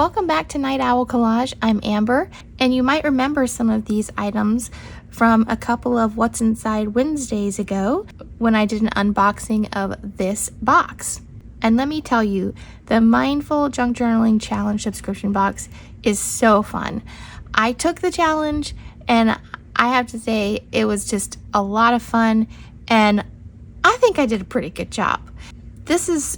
welcome back to Night Owl Collage. I'm Amber, and you might remember some of these items from a couple of What's Inside Wednesdays ago when I did an unboxing of this box. And let me tell you, the Mindfull Junk Journaling Challenge subscription box is so fun. I took the challenge, and I have to say it was just a lot of fun, and I think I did a pretty good job. This is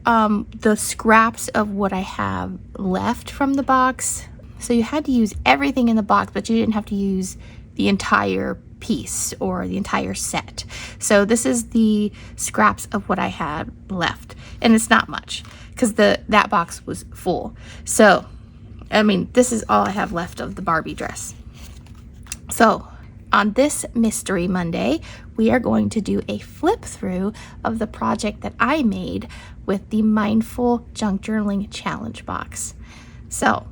the scraps of what I have left from the box. So you had to use everything in the box, but you didn't have to use the entire piece or the entire set. So this is the scraps of what I had left, and it's not much because that box was full. So I mean, this is all I have left of the Barbie dress. So on this Mystery Monday, we are going to do a flip through of the project that I made with the Mindfull Junk Journaling Challenge box. So,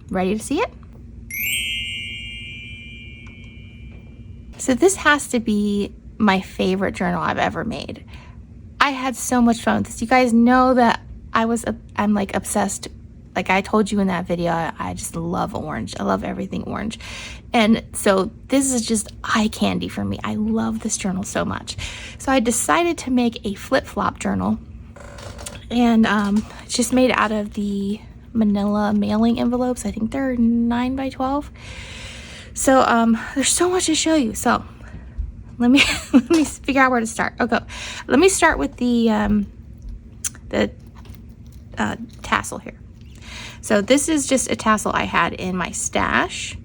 ready to see it? So this has to be my favorite journal I've ever made. I had so much fun with this. You guys know that I'm like obsessed. Like I told you in that video, I just love orange. I love everything orange. And so this is just eye candy for me. I love this journal so much. So I decided to make a flip-flop journal. And it's just made out of the manila mailing envelopes. I think they're 9 by 12. So there's so much to show you. So let me figure out where to start. Okay, let me start with the tassel here. So this is just a tassel I had in my stash.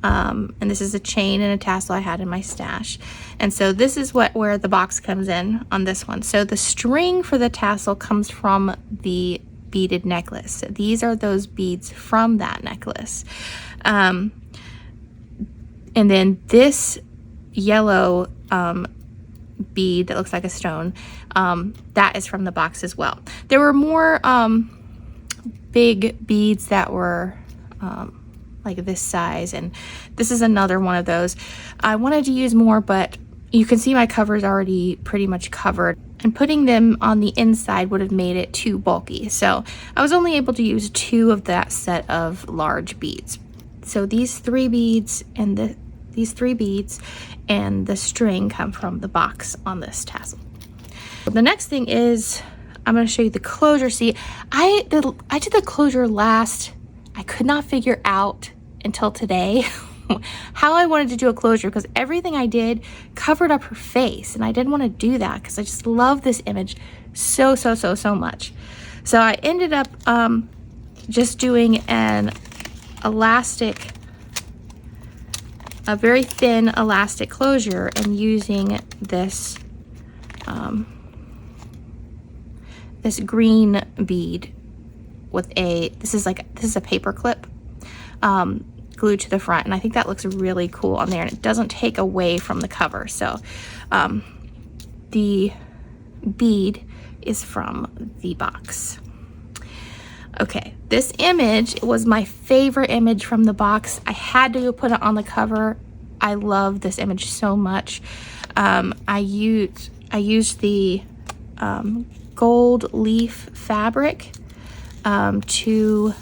And this is a chain and a tassel I had in my stash. And so this is where the box comes in on this one. So the string for the tassel comes from the beaded necklace. These are those beads from that necklace. And then this yellow bead that looks like a stone, that is from the box as well. There were more big beads that were like this size, and this is another one of those. I wanted to use more, but you can see my cover is already pretty much covered, and putting them on the inside would have made it too bulky. So I was only able to use 2 of that set of large beads. So these 3 beads and these 3 beads and the string come from the box on this tassel. The next thing is I'm going to show you the closure. See, I did the closure last. I could not figure out until today how I wanted to do a closure, because everything I did covered up her face, and I didn't want to do that because I just love this image so much. So I ended up just doing an elastic, a very thin elastic closure, and using this this green bead with this is a paper clip glued to the front, and I think that looks really cool on there, and it doesn't take away from the cover. So the bead is from the box. Okay, this image was my favorite image from the box. I had to put it on the cover. I love this image so much. I used the gold leaf fabric to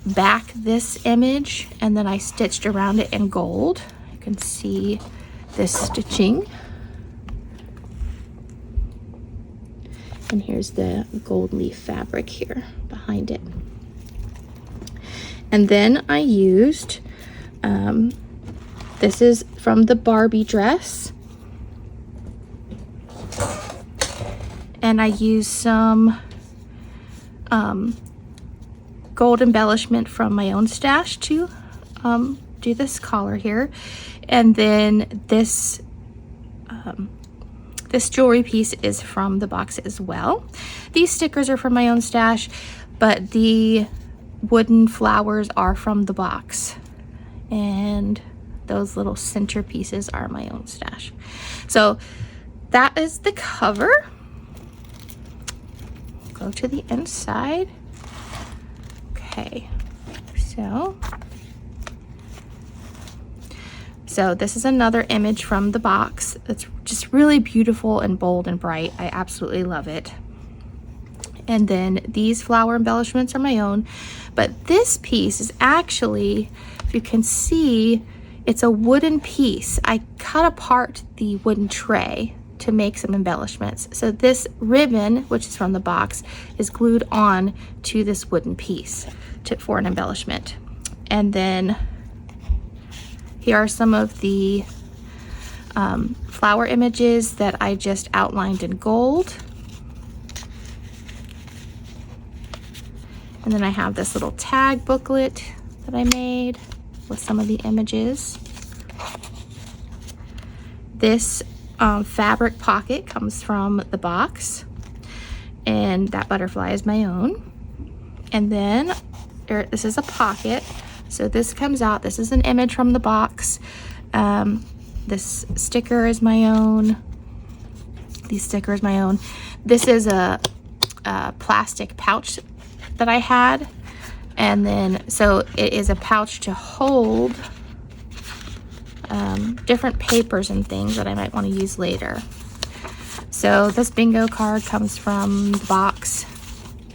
back this image, and then I stitched around it in gold. You can see this stitching, and here's the gold leaf fabric here behind it. And then I used this is from the Barbie dress, and I used some gold embellishment from my own stash to do this collar here. And then this this jewelry piece is from the box as well. These stickers are from my own stash, but the wooden flowers are from the box, and those little center pieces are my own stash. So that is the cover. Go to the inside. Okay, so this is another image from the box. It's just really beautiful and bold and bright. I absolutely love it. And then these flower embellishments are my own. But this piece is actually, if you can see, it's a wooden piece. I cut apart the wooden tray to make some embellishments. So this ribbon, which is from the box, is glued on to this wooden piece for an embellishment. And then here are some of the flower images that I just outlined in gold. And then I have this little tag booklet that I made with some of the images. This fabric pocket comes from the box, and that butterfly is my own. And then this is a pocket, so this comes out. This is an image from the box. This sticker is my own. These stickers my own. This is a plastic pouch that I had, and then so it is a pouch to hold different papers and things that I might want to use later. So this bingo card comes from the box,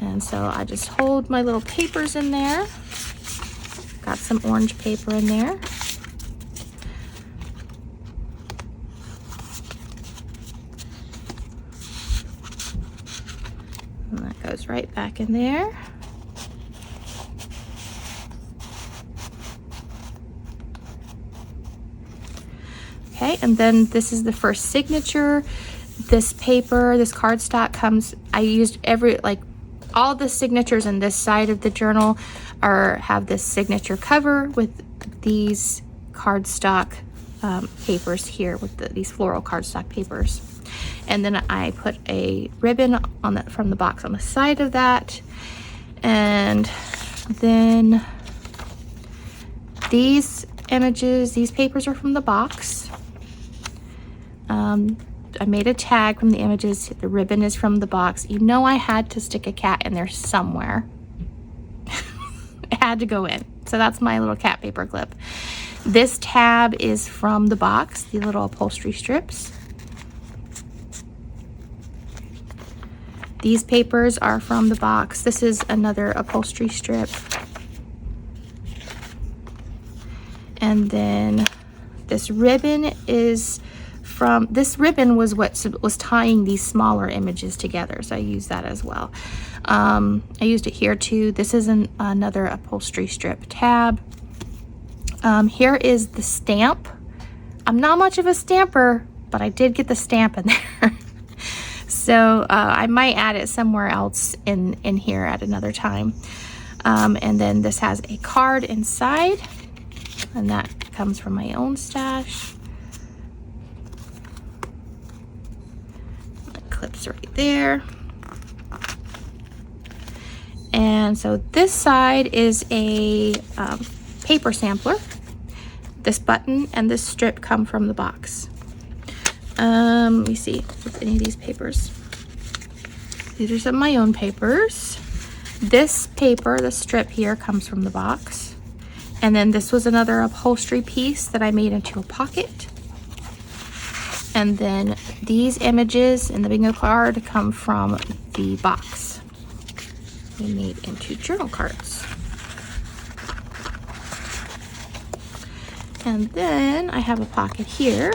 and so I just hold my little papers in there. Got some orange paper in there. And that goes right back in there. Okay, and then this is the first signature. This paper, this cardstock comes, I used all the signatures in this side of the journal have this signature cover with these cardstock papers here, with these floral cardstock papers. And then I put a ribbon from the box on the side of that. And then these images, these papers are from the box. I made a tag from the images. The ribbon is from the box. You know I had to stick a cat in there somewhere. It had to go in. So that's my little cat paper clip. This tab is from the box, the little upholstery strips. These papers are from the box. This is another upholstery strip. And then this ribbon is this ribbon was what was tying these smaller images together, so I used that as well. I used it here too. This is another upholstery strip tab. Here is the stamp. I'm not much of a stamper, but I did get the stamp in there. So I might add it somewhere else in here at another time. And then this has a card inside, and that comes from my own stash. Clips right there. And so this side is a paper sampler. This button and this strip come from the box. Let me see if any of these papers. These are some of my own papers. This paper, the strip here, comes from the box. And then this was another upholstery piece that I made into a pocket. And then these images in the bingo card come from the box. We made into journal cards. And then I have a pocket here.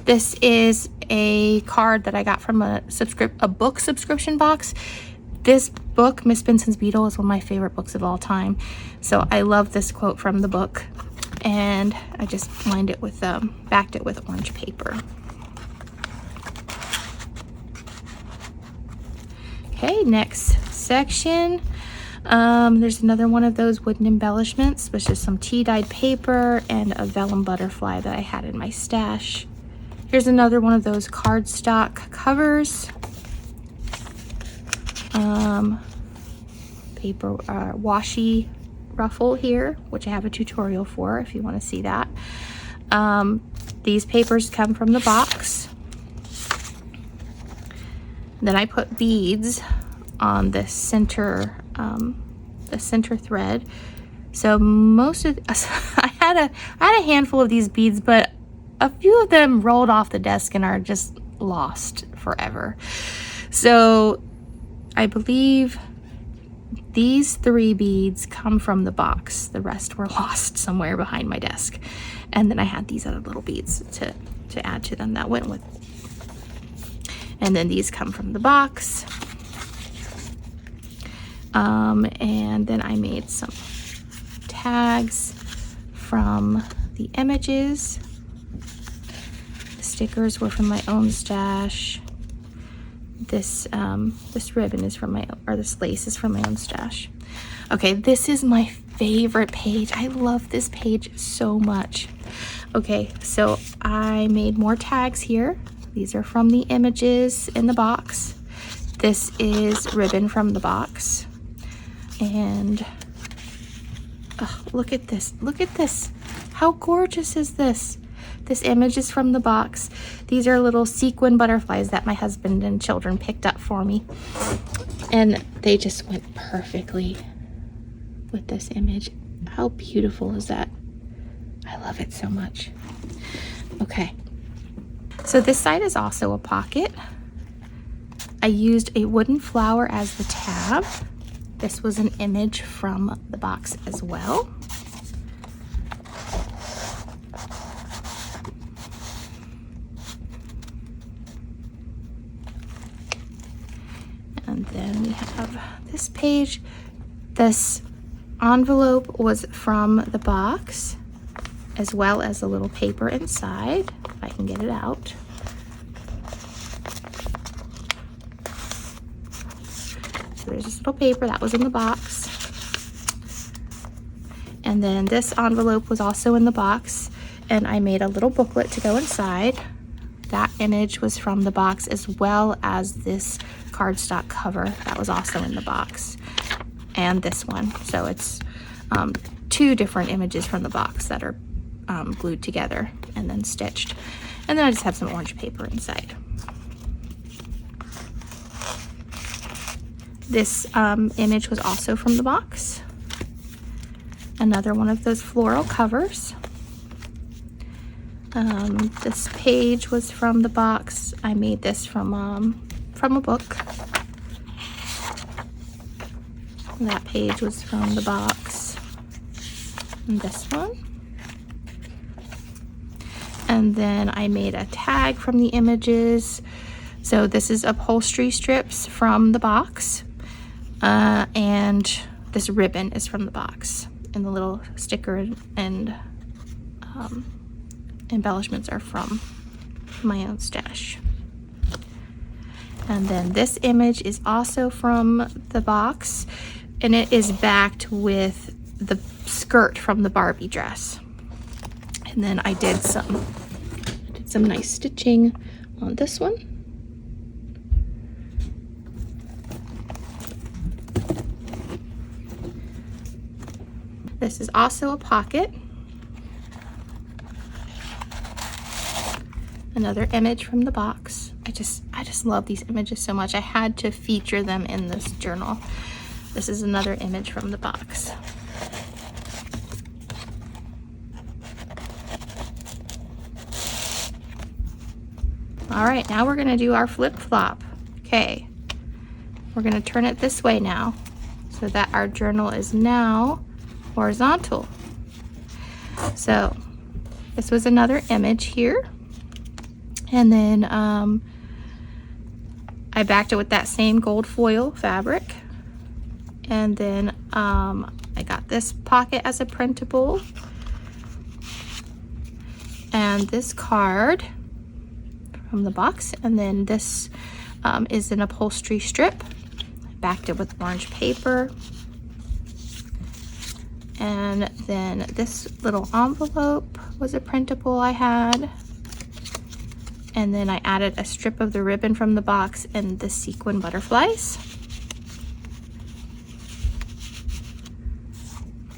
This is a card that I got from a book subscription box. This book, Miss Benson's Beetle, is one of my favorite books of all time. So I love this quote from the book. And I just lined it with, backed it with orange paper. Okay, next section. There's another one of those wooden embellishments, which is some tea-dyed paper and a vellum butterfly that I had in my stash. Here's another one of those cardstock covers. Paper washi ruffle here, which I have a tutorial for if you want to see that. These papers come from the box. Then I put beads on the center thread. So most of I had a handful of these beads, but a few of them rolled off the desk and are just lost forever. So I believe these 3 beads come from the box. The rest were lost somewhere behind my desk. And then I had these other little beads to add to them that went with. And then these come from the box. And then I made some tags from the images. The stickers were from my own stash. This ribbon is from this lace is from my own stash. Okay, this is my favorite page. I love this page so much. Okay, so I made more tags here. These are from the images in the box. This is ribbon from the box. And look at this. Look at this. How gorgeous is this? This image is from the box. These are little sequin butterflies that my husband and children picked up for me. And they just went perfectly with this image. How beautiful is that? I love it so much. Okay. So this side is also a pocket. I used a wooden flower as the tab. This was an image from the box as well. And then we have this page. This envelope was from the box, as well as a little paper inside, if I can get it out. So there's this little paper that was in the box. And then this envelope was also in the box, and I made a little booklet to go inside. That image was from the box, as well as this cardstock cover that was also in the box, and this one. So it's 2 different images from the box that are glued together and then stitched. And then I just have some orange paper inside. This image was also from the box. Another one of those floral covers. This page was from the box. I made this from a book. That page was from the box. And this one. And then I made a tag from the images. So this is upholstery strips from the box. And this ribbon is from the box. And the little sticker and embellishments are from my own stash. And then this image is also from the box, and it is backed with the skirt from the Barbie dress. And then I did some nice stitching on this one. This is also a pocket. Another image from the box. I just love these images so much. I had to feature them in this journal. This is another image from the box. All right, now we're gonna do our flip-flop. Okay, we're gonna turn it this way now so that our journal is now horizontal. So this was another image here. And then I backed it with that same gold foil fabric. And then I got this pocket as a printable. And this card from the box. And then this is an upholstery strip. I backed it with orange paper. And then this little envelope was a printable I had. And then I added a strip of the ribbon from the box and the sequin butterflies.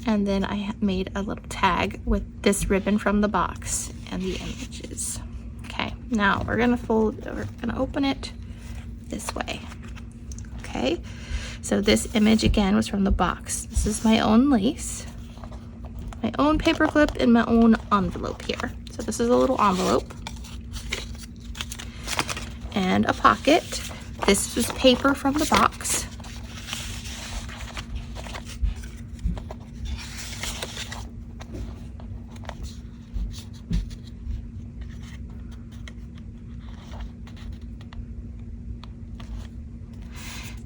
And then I made a little tag with this ribbon from the box and the images. Okay, now we're gonna open it this way. Okay, so this image again was from the box. This is my own lace, my own paper clip, and my own envelope here. So this is a little envelope. And a pocket. This was paper from the box.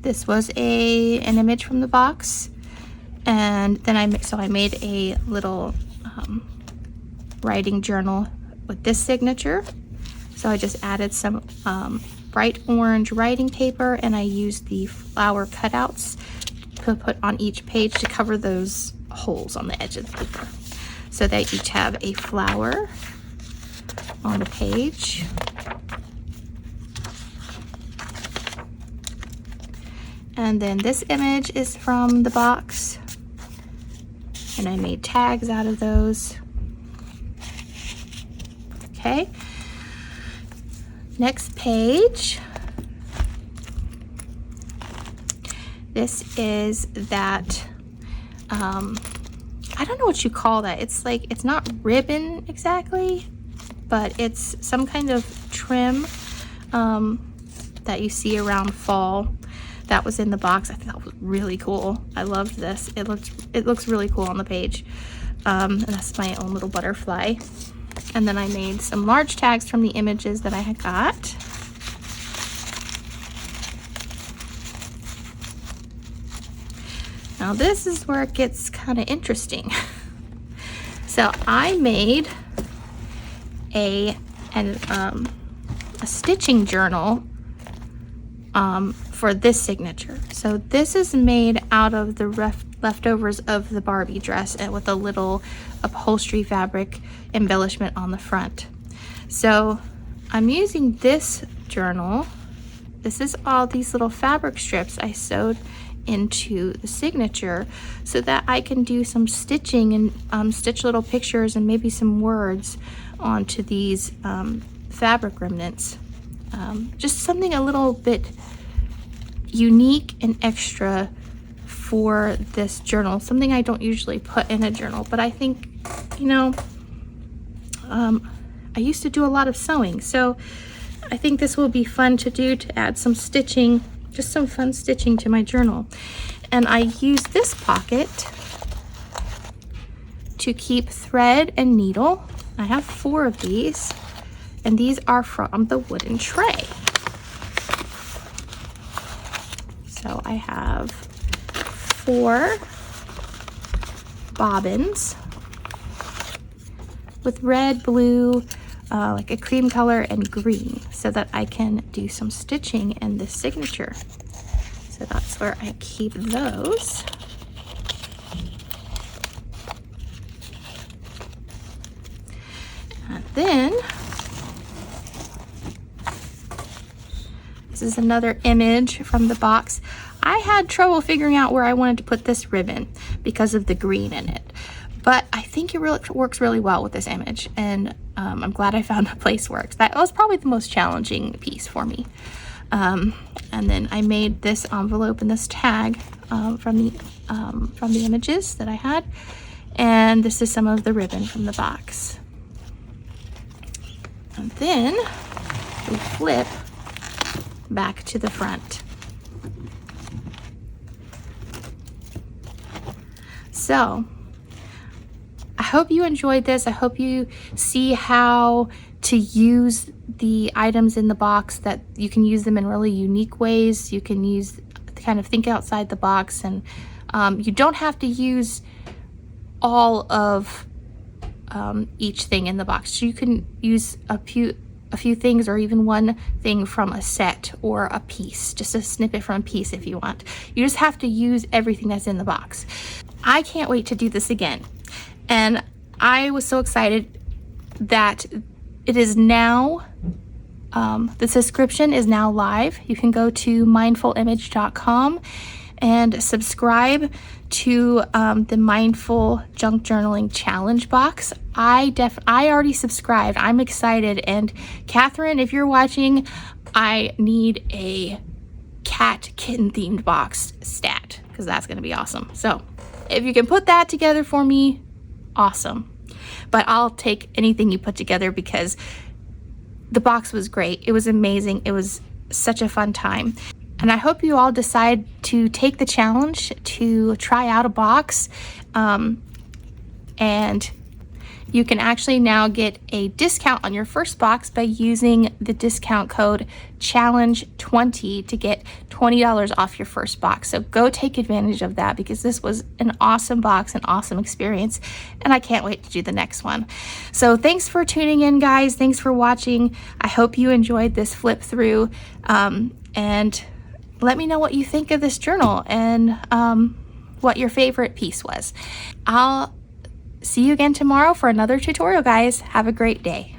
This was an image from the box, and then I made a little writing journal with this signature. So I just added some bright orange writing paper, and I used the flower cutouts to put on each page to cover those holes on the edge of the paper, so they each have a flower on the page. And then this image is from the box, and I made tags out of those. Okay, next page. This is that, I don't know what you call that. It's like, it's not ribbon exactly, but it's some kind of trim that you see around fall. That was in the box. I think that was really cool. I loved this. It looks really cool on the page. And that's my own little butterfly. And then I made some large tags from the images that I had got. Now this is where it gets kind of interesting. So I made a stitching journal for this signature. So this is made out of the leftovers of the Barbie dress, and with a little upholstery fabric embellishment on the front. So I'm using this journal. This is all these little fabric strips I sewed into the signature so that I can do some stitching and stitch little pictures and maybe some words onto these fabric remnants. Just something a little bit unique and extra for this journal, something I don't usually put in a journal, but I think, you know, I used to do a lot of sewing, so I think this will be fun to do, to add some stitching, just some fun stitching to my journal. And I use this pocket to keep thread and needle. I have 4 of these, and these are from the wooden tray. So I have 4 bobbins with red, blue, like a cream color, and green, so that I can do some stitching in this signature. So that's where I keep those. And then this is another image from the box. I had trouble figuring out where I wanted to put this ribbon because of the green in it, but I think it really works really well with this image, and I'm glad I found a place where that was probably the most challenging piece for me. And then I made this envelope and this tag from the images that I had, and this is some of the ribbon from the box. And then we flip back to the front. So I hope you enjoyed this. I hope you see how to use the items in the box, that you can use them in really unique ways. You can kind of think outside the box, and you don't have to use all of each thing in the box. You can use a few things, or even one thing from a set or a piece, just a snippet from a piece if you want. You just have to use everything that's in the box. I can't wait to do this again. And I was so excited that it is now, the subscription is now live. You can go to mindfullimage.com and subscribe to the Mindful Junk Journaling Challenge box. I already subscribed. I'm excited. And Catherine, if you're watching, I need a kitten themed box stat, because that's going to be awesome. So if you can put that together for me, awesome. But I'll take anything you put together, because the box was great. It was amazing. It was such a fun time. And I hope you all decide to take the challenge to try out a box and You can actually now get a discount on your first box by using the discount code CHALLENGE20 to get $20 off your first box. So go take advantage of that, because this was an awesome box, an awesome experience, and I can't wait to do the next one. So thanks for tuning in, guys. Thanks for watching. I hope you enjoyed this flip through, and let me know what you think of this journal and what your favorite piece was. I'll see you again tomorrow for another tutorial, guys. Have a great day.